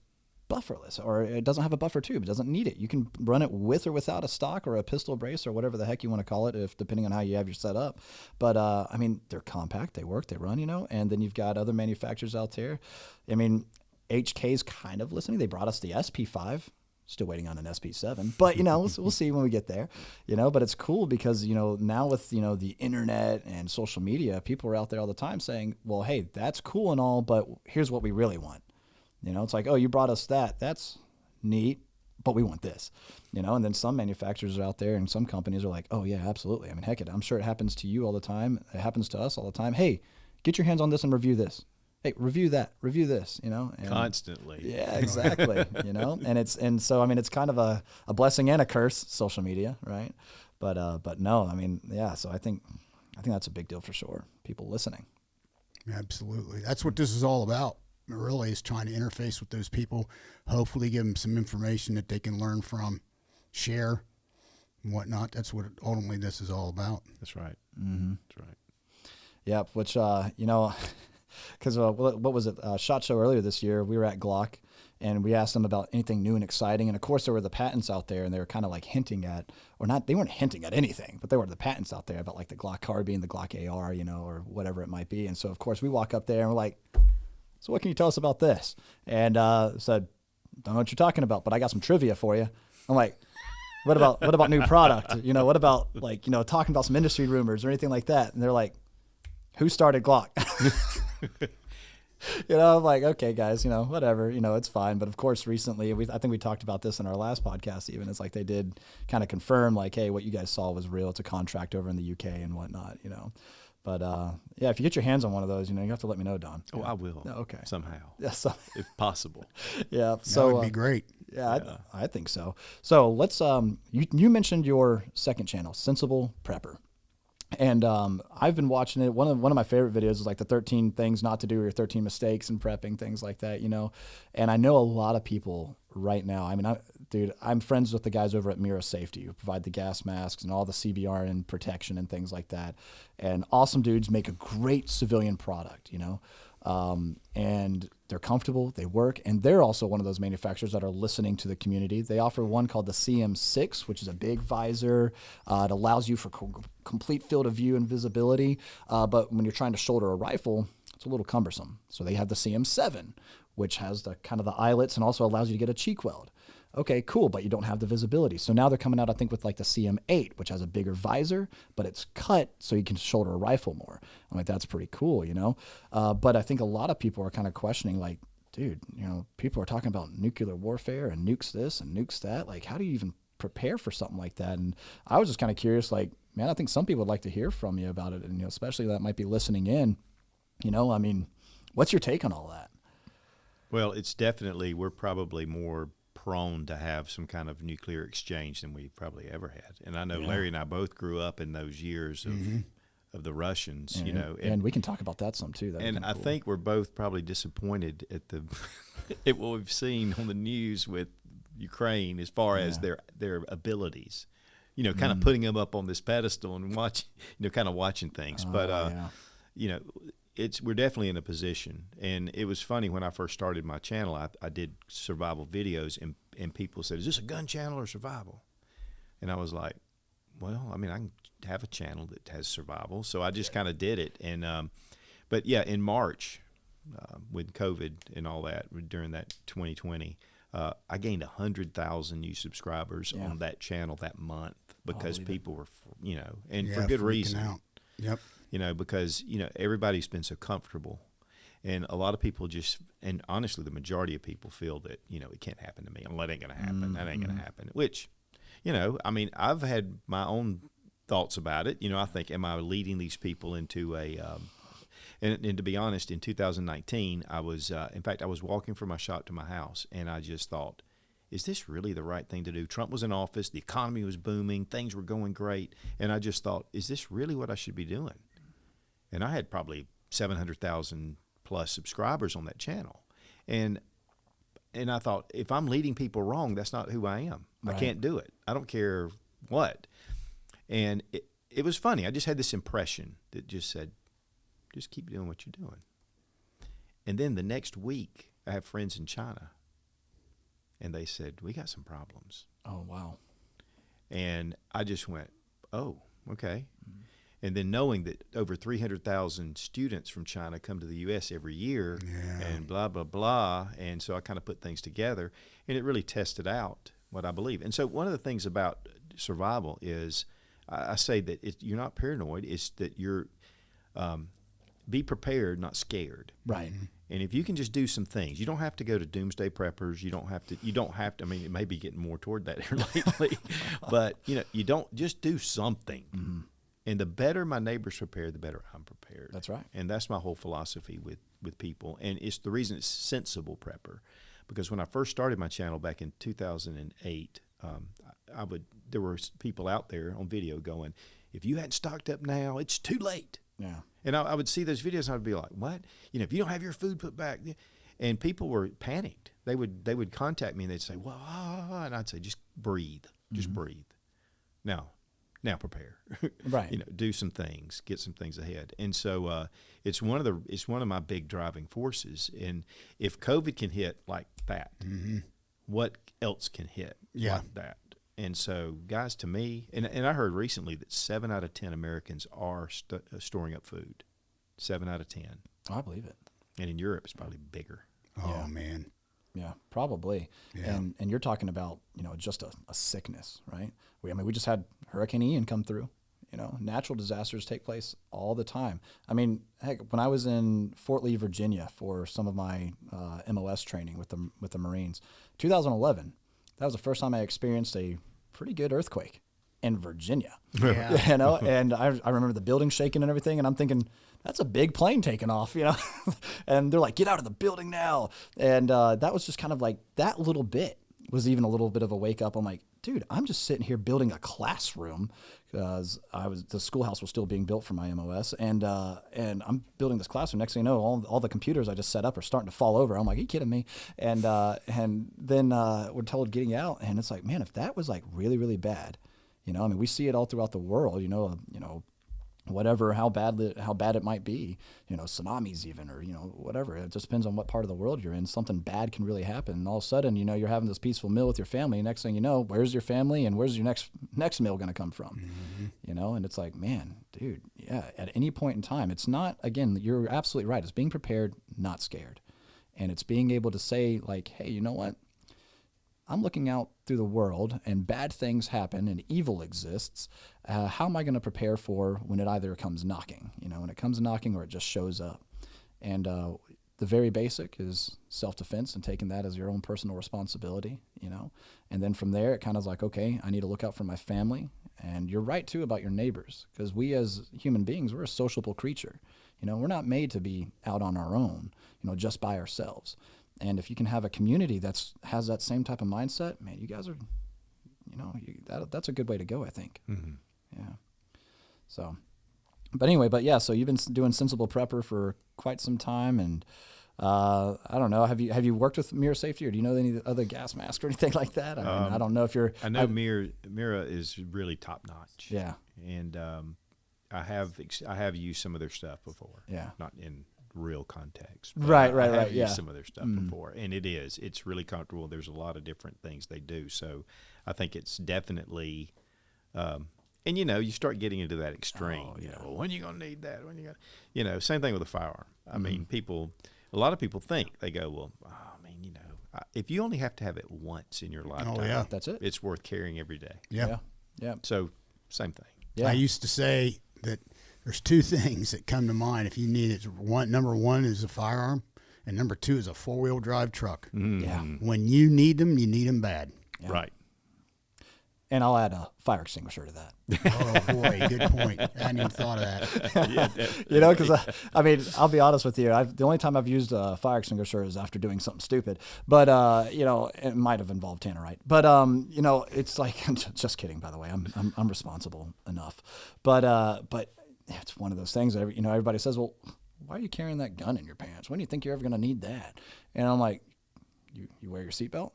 bufferless, or it doesn't have a buffer tube. It doesn't need it. You can run it with or without a stock or a pistol brace or whatever the heck you want to call it, depending on how you have your setup. But I mean, they're compact, they work, they run, and then you've got other manufacturers out there. I mean, HK's kind of listening. They brought us the SP5. Still waiting on an SP7, but we'll see when we get there, but it's cool because, now with, the internet and social media, people are out there all the time saying, well, hey, that's cool and all, but here's what we really want. It's like, oh, you brought us that. That's neat, but we want this, and then some manufacturers are out there and some companies are like, oh yeah, absolutely. I mean, heck, I'm sure it happens to you all the time. It happens to us all the time. Hey, get your hands on this and review this. Hey, review that, review this, and constantly. Yeah, exactly. And so, I mean, it's kind of a blessing and a curse, social media, right? But no, I mean, yeah. So I think that's a big deal for sure. People listening. Absolutely. That's what this is all about. It really is trying to interface with those people, hopefully give them some information that they can learn from, share, and whatnot. That's what ultimately this is all about. That's right. Mm-hmm. That's right. Yeah, which, because what was it? SHOT Show earlier this year, we were at Glock, and we asked them about anything new and exciting. And of course, there were the patents out there, and they were kind of like hinting at, or not, they weren't hinting at anything, but there were the patents out there about like the Glock carbine, the Glock AR, or whatever it might be. And so, of course, we walk up there and we're like, so what can you tell us about this? And said, don't know what you're talking about, but I got some trivia for you. I'm like, what about new product? What about like, talking about some industry rumors or anything like that? And they're like, who started Glock? I'm like, okay, guys, whatever, it's fine. But of course, recently, I think we talked about this in our last podcast even. It's like they did kind of confirm like, hey, what you guys saw was real. It's a contract over in the UK and whatnot, But yeah, if you get your hands on one of those, you have to let me know, Don. Oh, I will. Okay. Somehow. Yeah, if possible. Yeah. So that would be great. Yeah. I think so. So let's, you mentioned your second channel, Sensible Prepper. And I've been watching it. One of my favorite videos is like the 13 things not to do, or your 13 mistakes in prepping, things like that, you know. And I know a lot of people right now. I mean, I'm friends with the guys over at Mira Safety who provide the gas masks and all the CBR and protection and things like that. And awesome dudes, make a great civilian product, you know. And they're comfortable, they work, and they're also one of those manufacturers that are listening to the community. They offer one called the CM6, which is a big visor. It allows you for complete field of view and visibility. But when you're trying to shoulder a rifle, it's a little cumbersome. So they have the CM7, which has the kind of the eyelets and also allows you to get a cheek weld. Okay, cool, but you don't have the visibility. So now they're coming out, I think, with like the CM8, which has a bigger visor, but it's cut so you can shoulder a rifle more. I'm like, that's pretty cool, you know? But I think a lot of people are kind of questioning, like, dude, you know, people are talking about nuclear warfare and nukes this and nukes that. Like, how do you even prepare for something like that? And I was just kind of curious, like, man, I think some people would like to hear from you about it, and, you know, especially that might be listening in. You know, I mean, what's your take on all that? Well, it's definitely, we're probably more prone to have some kind of nuclear exchange than we've probably ever had. And I know Larry and I both grew up in those years of the Russians, you know. And we can talk about that some too. And I think we're both probably disappointed at the at what we've seen on the news with Ukraine as far as their abilities. You know, kind of putting them up on this pedestal and kind of watching things. But you know, we're definitely in a position. And it was funny when I first started my channel, I did survival videos, and people said, is this a gun channel or survival? And I was like, well, I mean, I can have a channel that has survival. So I just kind of did it. And but yeah, in March, with COVID and all that, during that 2020, I gained 100,000 new subscribers on that channel that month because people were, you know, and for good reason. Out. Yep. You know, because, you know, everybody's been so comfortable, and a lot of people just, and honestly, the majority of people feel that, you know, it can't happen to me. Well, that ain't going to happen. That ain't going to happen. Which, you know, I mean, I've had my own thoughts about it. You know, I think, am I leading these people into a, and to be honest, in 2019, I was, in fact, I was walking from my shop to my house, and I just thought, is this really the right thing to do? Trump was in office, the economy was booming, things were going great, and I just thought, is this really what I should be doing? And I had probably 700,000 plus subscribers on that channel. And I thought, if I'm leading people wrong, that's not who I am. Right. I can't do it. I don't care what. And it was funny. I just had this impression that just said, just keep doing what you're doing. And then the next week, I have friends in China, and they said, we got some problems. Oh, wow. And I just went, oh, okay. And then knowing that over 300,000 students from China come to the U.S. every year and blah, blah, blah. And so I kind of put things together, and it really tested out what I believe. And so one of the things about survival is I say that you're not paranoid. It's that you're be prepared, not scared. Right. And if you can just do some things, you don't have to go to doomsday preppers. You don't have to, I mean, it may be getting more toward that here lately, but you know, you don't just do something. Mm-hmm. And the better my neighbors prepare, the better I'm prepared. That's right. And that's my whole philosophy with people. And it's the reason it's Sensible Prepper, because when I first started my channel back in 2008, there were people out there on video going, if you hadn't stocked up now, it's too late. Yeah. And I would see those videos and I'd be like, what? You know, if you don't have your food put back. And people were panicked. They would contact me and they'd say, well, and I'd say, just breathe. Just breathe. Now prepare. Right. You know, do some things, get some things ahead. And so it's one of my big driving forces. And if COVID can hit like that, what else can hit like that? And so, guys, to me, and I heard recently that 7 out of 10 Americans are storing up food. 7 out of 10. Oh, I believe it. And in Europe, it's probably bigger. Oh, man. Yeah, probably. Yeah. And you're talking about, you know, just a sickness, right? We just had Hurricane Ian come through. You know, natural disasters take place all the time. I mean, heck, when I was in Fort Lee, Virginia for some of my MOS training with the Marines, 2011, that was the first time I experienced a pretty good earthquake in Virginia. Yeah. You know, and I remember the building shaking and everything, and I'm thinking, that's a big plane taking off, you know? And they're like, get out of the building now. And that was just kind of like that little bit. was even a little bit of a wake up. I'm like, dude, I'm just sitting here building a classroom because the schoolhouse was still being built for my MOS, and I'm building this classroom. Next thing you know, all the computers I just set up are starting to fall over. I'm like, are you kidding me? And then we're told getting out, and it's like, man, if that was like really, really bad, I mean, we see it all throughout the world, whatever, how bad it might be, tsunamis even, or, whatever. It just depends on what part of the world you're in. Something bad can really happen. And all of a sudden, you're having this peaceful meal with your family. Next thing you know, where's your family and where's your next meal going to come from? And it's like, man, dude, yeah, at any point in time, it's not, again, you're absolutely right. It's being prepared, not scared. And it's being able to say like, hey, you know what? I'm looking out through the world and bad things happen and evil exists. How am I going to prepare for when it either comes knocking, when it comes knocking or it just shows up? And the very basic is self-defense and taking that as your own personal responsibility, And then from there, it kind of is like, okay, I need to look out for my family. And you're right, too, about your neighbors, because we as human beings, we're a sociable creature. We're not made to be out on our own, just by ourselves. And if you can have a community has that same type of mindset, man, you guys are, that's a good way to go, I think. Mm-hmm. Yeah. So, but anyway, so you've been doing Sensible Prepper for quite some time, and I don't know, have you worked with Mirror Safety, or do you know any other gas mask or anything like that? I mean, I don't know if you're. I know Mirror is really top notch. Yeah. And I have used some of their stuff before. Yeah. Not in real context. Right. I have Yeah. used some of their stuff before, and it's really comfortable. There's a lot of different things they do, so I think it's definitely. And you start getting into that extreme. Oh, yeah. When are you gonna need that? When you gonna, same thing with a firearm. I mean, a lot of people think, they go, well, if you only have to have it once in your lifetime, that's it. It's worth carrying every day. Yeah. So same thing. Yeah. I used to say that there's two things that come to mind if you need it. Number one is a firearm, and number two is a 4-wheel drive truck. Mm-hmm. Yeah. When you need them bad. Yeah. Right. And I'll add a fire extinguisher to that. Oh, boy, good point. I hadn't even thought of that. Because, I mean, I'll be honest with you. The only time I've used a fire extinguisher is after doing something stupid. But, it might have involved tannerite. But, it's like, just kidding, by the way. I'm responsible enough. But it's one of those things that, everybody says, well, why are you carrying that gun in your pants? When do you think you're ever going to need that? And I'm like, you wear your seatbelt?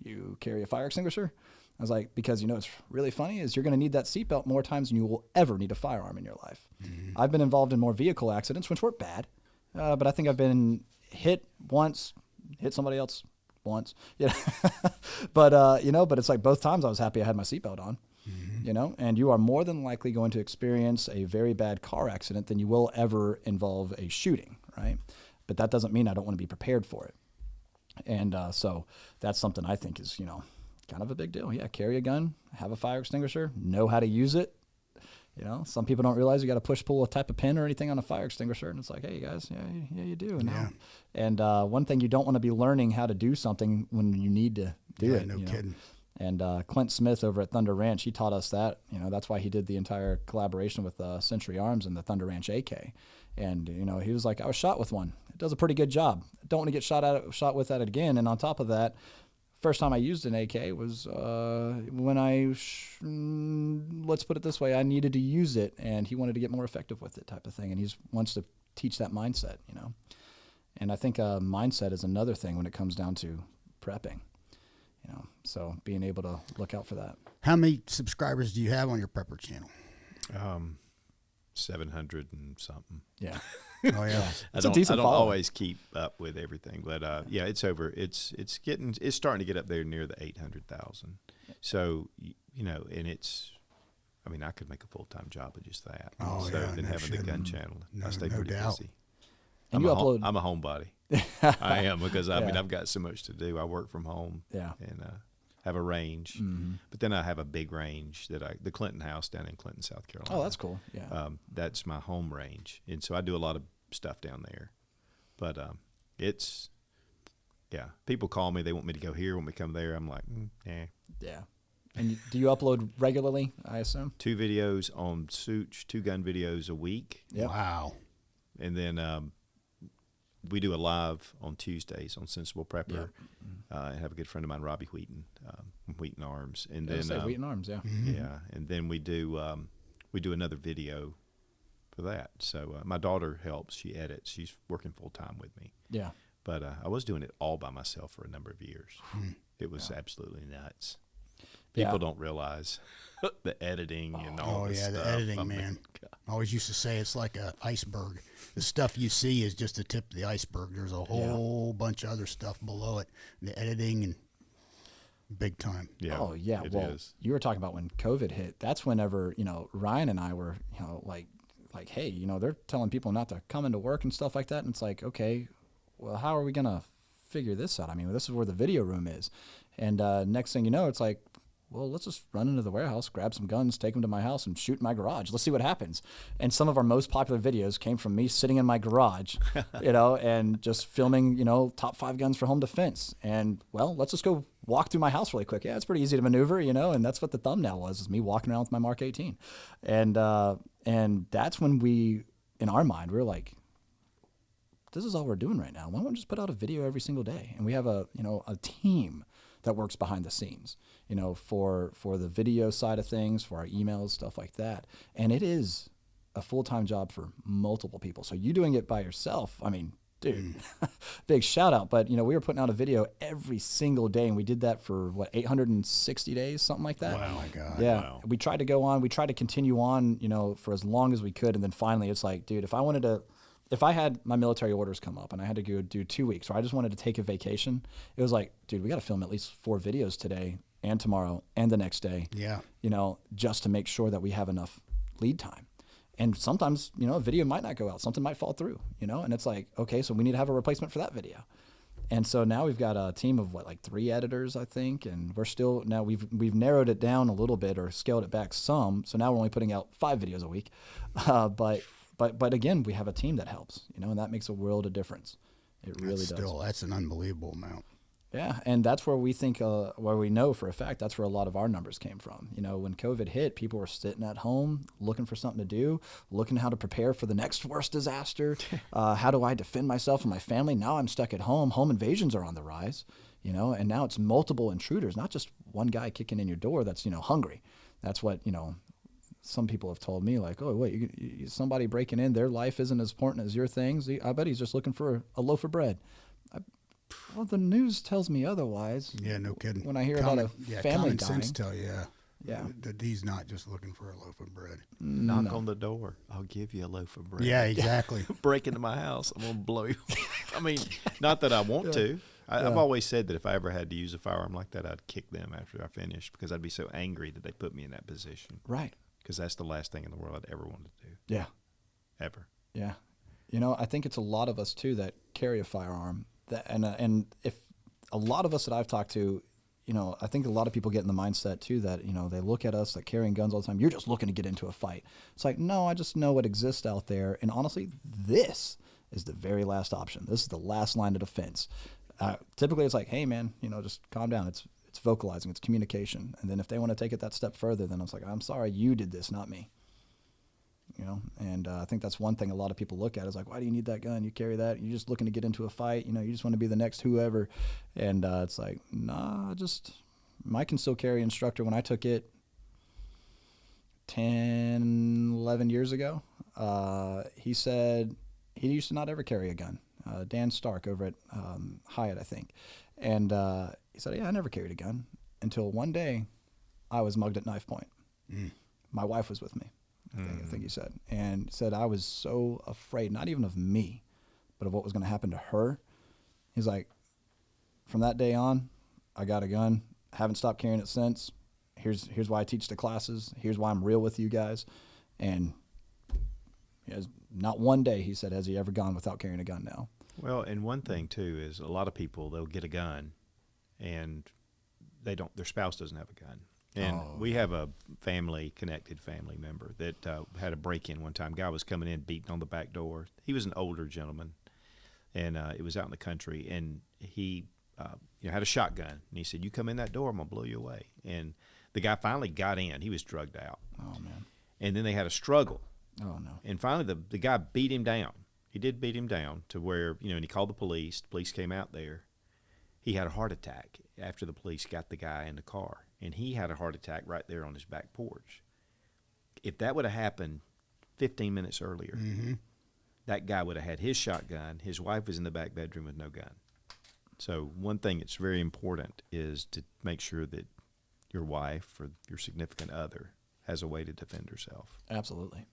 You carry a fire extinguisher? I was like, because what's really funny is you're going to need that seatbelt more times than you will ever need a firearm in your life. Mm-hmm. I've been involved in more vehicle accidents, which weren't bad, but I think I've been hit once, hit somebody else once, but it's like both times I was happy I had my seatbelt on, and you are more than likely going to experience a very bad car accident than you will ever involve a shooting, right? But that doesn't mean I don't want to be prepared for it. And so that's something I think is, kind of a big deal. Yeah, carry a gun, have a fire extinguisher, know how to use it. Some people don't realize you got to push-pull a type of pin or anything on a fire extinguisher, and it's like, hey, guys, yeah, you do. Yeah. And one thing, you don't want to be learning how to do something when you need to do it. No kidding. And Clint Smith over at Thunder Ranch, he taught us that. That's why he did the entire collaboration with Century Arms and the Thunder Ranch AK. And, he was like, I was shot with one. It does a pretty good job. Don't want to get shot with that again. And on top of that, first time I used an AK was when let's put it this way, I needed to use it, and he wanted to get more effective with it, type of thing. And he wants to teach that mindset, And I think mindset is another thing when it comes down to prepping, So being able to look out for that. How many subscribers do you have on your Prepper channel? 700 and something. Yeah. Oh yeah. I don't always keep up with everything, but it's it's starting to get up there near the 800,000. So, and I could make a full-time job of just that. Oh, so yeah, then having the gun channel, I stay pretty busy. And I'm a homebody. I am, because I've got so much to do. I work from home. Yeah. And have a range, but then I have a big range the Clinton House down in Clinton, South Carolina. Oh, that's cool. Yeah. That's my home range, and so I do a lot of stuff down there. But people call me, they want me to go here, want me to come there. I'm like, nah. Yeah. And do you upload regularly, I assume? 2 videos on Sootch, 2 gun videos a week. Yep. Wow. And then we do a live on Tuesdays on Sensible Prepper. I have a good friend of mine, Robbie Wheaton, from Wheaton Arms, and then Wheaton Arms, yeah, and then we do another video for that. So my daughter helps; she edits. She's working full time with me. Yeah, but I was doing it all by myself for a number of years. It was absolutely nuts. People don't realize the editing and all this stuff. The editing, man. I always used to say it's like an iceberg. The stuff you see is just the tip of the iceberg. There's a whole bunch of other stuff below it. The editing and big time. Yeah. Oh, yeah. It Well, is. you were talking about when COVID hit. That's whenever, Ryan and I were, like, hey, they're telling people not to come into work and stuff like that. And it's like, okay, well, how are we going to figure this out? I mean, this is where the video room is. And next thing you know, it's like, well, let's just run into the warehouse, grab some guns, take them to my house, and shoot in my garage. Let's see what happens. And some of our most popular videos came from me sitting in my garage, and just filming, top 5 guns for home defense. And, well, let's just go walk through my house really quick. Yeah, it's pretty easy to maneuver, and that's what the thumbnail was, is me walking around with my Mark 18. And that's when we, in our mind, we were like, this is all we're doing right now. Why don't we just put out a video every single day? And we have a team that works behind the scenes, for the video side of things, for our emails, stuff like that. And it is a full-time job for multiple people. So you doing it by yourself, I mean, dude, big shout out. But, we were putting out a video every single day, and we did that for 860 days, something like that. Wow, my God. Yeah. Wow. We tried to continue on, for as long as we could. And then finally it's like, dude, if I had my military orders come up and I had to go do 2 weeks, or I just wanted to take a vacation, it was like, dude, we got to film at least 4 videos today and tomorrow and the next day. Yeah. Just to make sure that we have enough lead time. And sometimes, a video might not go out. Something might fall through, and it's like, okay, so we need to have a replacement for that video. And so now we've got a team of 3 editors, I think, and we're still, now we've narrowed it down a little bit, or scaled it back some. So now we're only putting out 5 videos a week. But again, we have a team that helps, and that makes a world of difference. It really does. Still, that's an unbelievable amount. Yeah, and that's where we think, where we know for a fact, that's where a lot of our numbers came from. When COVID hit, people were sitting at home looking for something to do, looking how to prepare for the next worst disaster. How do I defend myself and my family? Now I'm stuck at home. Home invasions are on the rise, and now it's multiple intruders, not just one guy kicking in your door that's, hungry. That's what, some people have told me, like, oh, wait, somebody breaking in, their life isn't as important as your things. I bet he's just looking for a loaf of bread. Well, the news tells me otherwise. Yeah, no kidding. When I hear about a family common dying. sense tell you, Yeah. that he's not just looking for a loaf of bread. Knock on the door. I'll give you a loaf of bread. Yeah, exactly. Break into my house. I'm going to blow you. I mean, not that I want to. I've always said that if I ever had to use a firearm like that, I'd kick them after I finished, because I'd be so angry that they put me in that position. Right. Because that's the last thing in the world I'd ever want to do. Yeah. Ever. Yeah. I think it's a lot of us, too, that carry a firearm. And if a lot of us that I've talked to, I think a lot of people get in the mindset, too, that, they look at us like carrying guns all the time. You're just looking to get into a fight. It's like, no, I just know what exists out there. And honestly, this is the very last option. This is the last line of defense. Typically, it's like, hey, man, just calm down. It's vocalizing. It's communication. And then if they want to take it that step further, then it's like, I'm sorry, you did this, not me. And I think that's one thing a lot of people look at is like, why do you need that gun? You carry that. You're just looking to get into a fight. You just want to be the next whoever. And it's like, nah, Mike can still carry instructor. When I took it 10, 11 years ago, he said he used to not ever carry a gun. Dan Stark over at Hyatt, I think. And he said, yeah, I never carried a gun until one day I was mugged at knife point. My wife was with me. I think he said. And said I was so afraid, not even of me, but of what was going to happen to her. He's like, from that day on, I got a gun. Haven't stopped carrying it since. Here's why I teach the classes. Here's why I'm real with you guys. And he has not one day, he said, has he ever gone without carrying a gun now. Well, and one thing, too, is a lot of people, they'll get a gun and their spouse doesn't have a gun. And we have a connected family member that had a break-in one time. Guy was coming in, beating on the back door. He was an older gentleman, and it was out in the country. And he had a shotgun. And he said, you come in that door, I'm going to blow you away. And the guy finally got in. He was drugged out. Oh, man. And then they had a struggle. Oh, no. And finally the guy beat him down. He did beat him down to where, and he called the police. The police came out there. He had a heart attack after the police got the guy in the car, and he had a heart attack right there on his back porch. If that would have happened 15 minutes earlier, that guy would have had his shotgun. His wife was in the back bedroom with no gun. So one thing that's very important is to make sure that your wife or your significant other has a way to defend herself. Absolutely.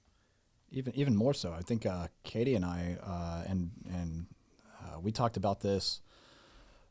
Even more so. I think Katie and I we talked about this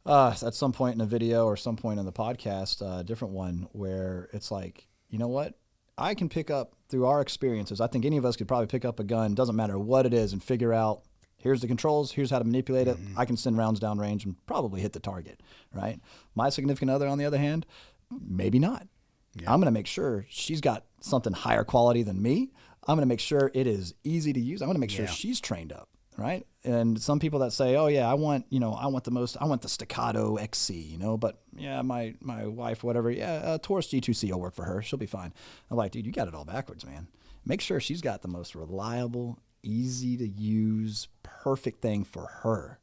at some point in a video or some point in the podcast, a different one, where it's like, you know what? I can pick up through our experiences. I think any of us could probably pick up a gun, doesn't matter what it is, and figure out, here's the controls, here's how to manipulate it. I can send rounds downrange and probably hit the target, right? My significant other, on the other hand, maybe not. Yeah. I'm going to make sure she's got something higher quality than me. I'm going to make sure it is easy to use. I'm going to make sure she's trained up, right? And some people that say, oh yeah, I want the staccato XC, but yeah, my wife, whatever, Taurus G2C will work for her. She'll be fine. I'm like, dude, you got it all backwards, man. Make sure she's got the most reliable, easy to use, perfect thing for her,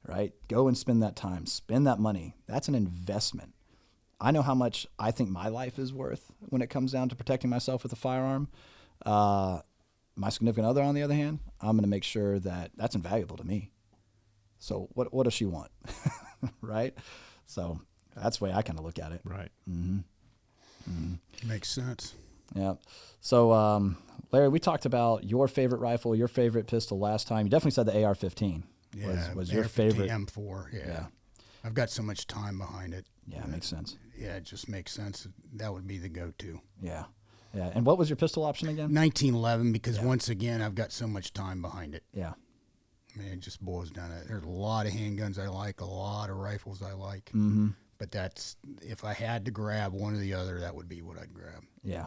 right? Go and spend that time, spend that money. That's an investment. I know how much I think my life is worth when it comes down to protecting myself with a firearm. My significant other, on the other hand, I'm going to make sure that that's invaluable to me. So what does she want? Right? So that's the way I kind of look at it. Right. Makes sense. Yeah. So, Larry, we talked about your favorite rifle, your favorite pistol last time. You definitely said the AR-15 was your favorite. M4, yeah. I've got so much time behind it. Yeah, it makes sense. Yeah, it just makes sense. That would be the go-to. Yeah. Yeah. And what was your pistol option again? 1911, because once again, I've got so much time behind it. Yeah. I mean, it just boils down to, there's a lot of handguns I like, a lot of rifles I like. But that's, if I had to grab one or the other, that would be what I'd grab. Yeah.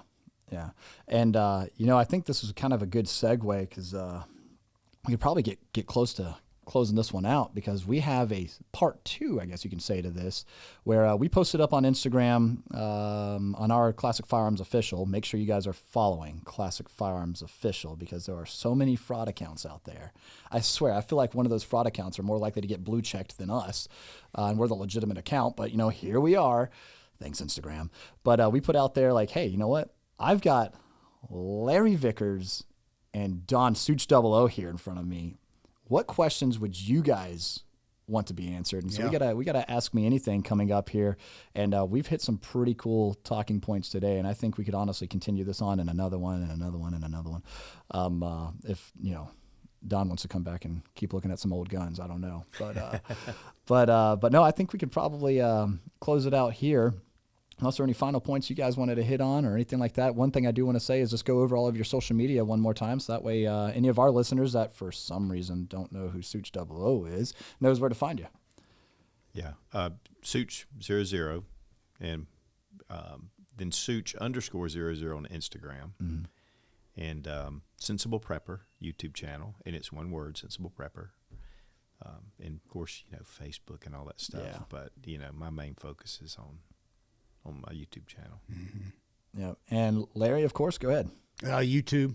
Yeah. And, I think this is kind of a good segue, because we could probably get close to closing this one out, because we have a part 2, I guess you can say, to this, where we posted up on Instagram on our Classic Firearms Official. Make sure you guys are following Classic Firearms Official, because there are so many fraud accounts out there. I swear, I feel like one of those fraud accounts are more likely to get blue checked than us, and we're the legitimate account. But, here we are. Thanks, Instagram. But we put out there like, hey, you know what? I've got Larry Vickers and Don Sootch00 here in front of me. What questions would you guys want to be answered? And so we gotta Ask Me Anything coming up here, and we've hit some pretty cool talking points today, and I think we could honestly continue this on, and another one, and another one, and another one. If Don wants to come back and keep looking at some old guns, I don't know, but no, I think we could probably close it out here. Unless there are any final points you guys wanted to hit on or anything like that. One thing I do want to say is just go over all of your social media one more time, so that way any of our listeners that for some reason don't know who Sootch00 is knows where to find you. Yeah, Sootch00, and then Sootch_00 on Instagram, and Sensible Prepper YouTube channel, and it's one word, Sensible Prepper. And of course, Facebook and all that stuff. Yeah. But my main focus is on my YouTube channel. Yeah. And Larry, of course, go ahead. YouTube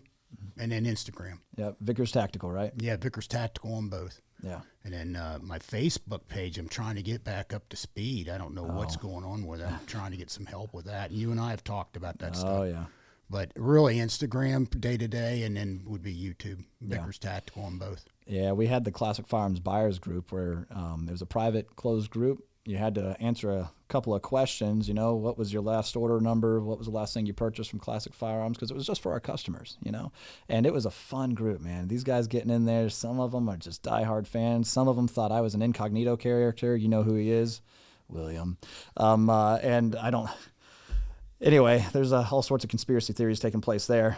and then Instagram. Yeah. Vickers Tactical, right? Yeah, Vickers Tactical on both. Yeah. And then my Facebook page, I'm trying to get back up to speed. I don't know what's going on with it. I'm trying to get some help with that. You and I have talked about that stuff. Oh, yeah. But really Instagram day to day, and then would be YouTube, Vickers Tactical on both. Yeah, we had the Classic Firearms Buyers group where there was a private closed group. You had to answer a couple of questions, what was your last order number? What was the last thing you purchased from Classic Firearms? Because it was just for our customers, and it was a fun group, man. These guys getting in there, some of them are just diehard fans. Some of them thought I was an incognito character. You know who he is? William. And I don't, anyway, there's all sorts of conspiracy theories taking place there.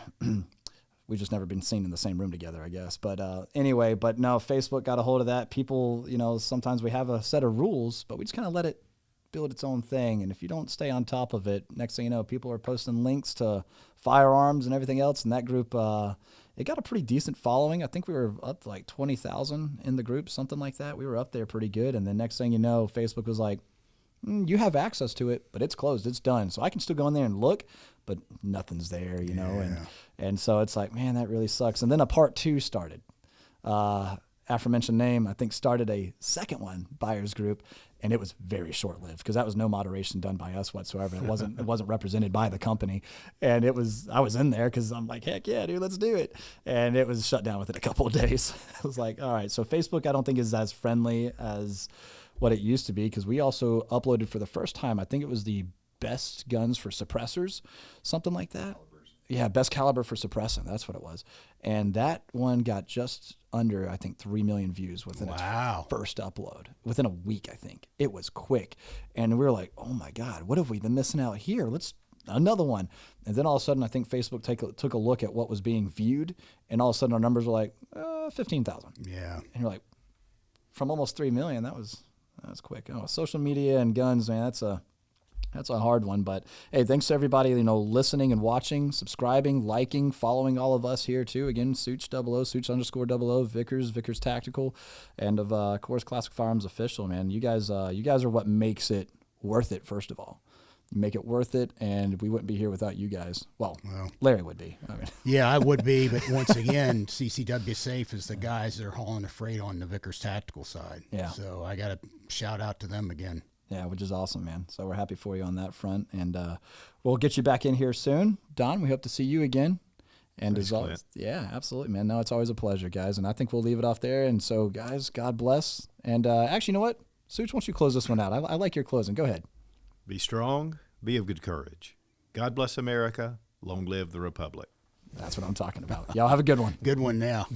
We've just never been seen in the same room together, I guess. But anyway, but no, Facebook got a hold of that. People, sometimes we have a set of rules, but we just kind of let it build its own thing. And if you don't stay on top of it, next thing you know, people are posting links to firearms and everything else. And that group, it got a pretty decent following. I think we were up to like 20,000 in the group, something like that. We were up there pretty good. And then next thing you know, Facebook was like, you have access to it, but it's closed. It's done. So I can still go in there and look, but nothing's there, and so it's like, man, that really sucks. And then a part 2 started. aforementioned name, I think, started a second one, buyers group, and it was very short-lived because that was no moderation done by us whatsoever. It wasn't represented by the company, and I was in there because I'm like, heck yeah, dude, let's do it, and it was shut down within a couple of days. I was like, all right, so Facebook I don't think is as friendly as what it used to be, because we also uploaded for the first time, I think it was the best guns for suppressors, something like that. Yeah, best caliber for suppressing. That's what it was. And that one got just under, I think, 3 million views within its first upload. Within a week, I think. It was quick. And we were like, oh, my God, what have we been missing out here? Let's another one. And then all of a sudden, I think Facebook took a look at what was being viewed. And all of a sudden, our numbers were like 15,000. Yeah. And you're like, from almost 3 million, that was quick. Oh, social media and guns, man, that's a hard one, but hey, thanks to everybody, listening and watching, subscribing, liking, following all of us here too. Again, Sootch00, Sootch_00, Vickers Tactical, and of course, Classic Firearms Official, man. You guys are what makes it worth it, first of all. You make it worth it, and we wouldn't be here without you guys. Well, Larry would be. Yeah, I would be, but once again, CCWSafe is the guys that are hauling the freight on the Vickers Tactical side. Yeah. So I got to shout out to them again. Yeah, which is awesome, man. So we're happy for you on that front, and we'll get you back in here soon. Don, we hope to see you again. And Thanks, as always, yeah, absolutely, man. No, it's always a pleasure, guys. And I think we'll leave it off there. And so, guys, God bless. And actually, you know what? Sootch, why don't you close this one out? I like your closing. Go ahead. Be strong. Be of good courage. God bless America. Long live the Republic. That's what I'm talking about. Y'all have a good one. Good one now.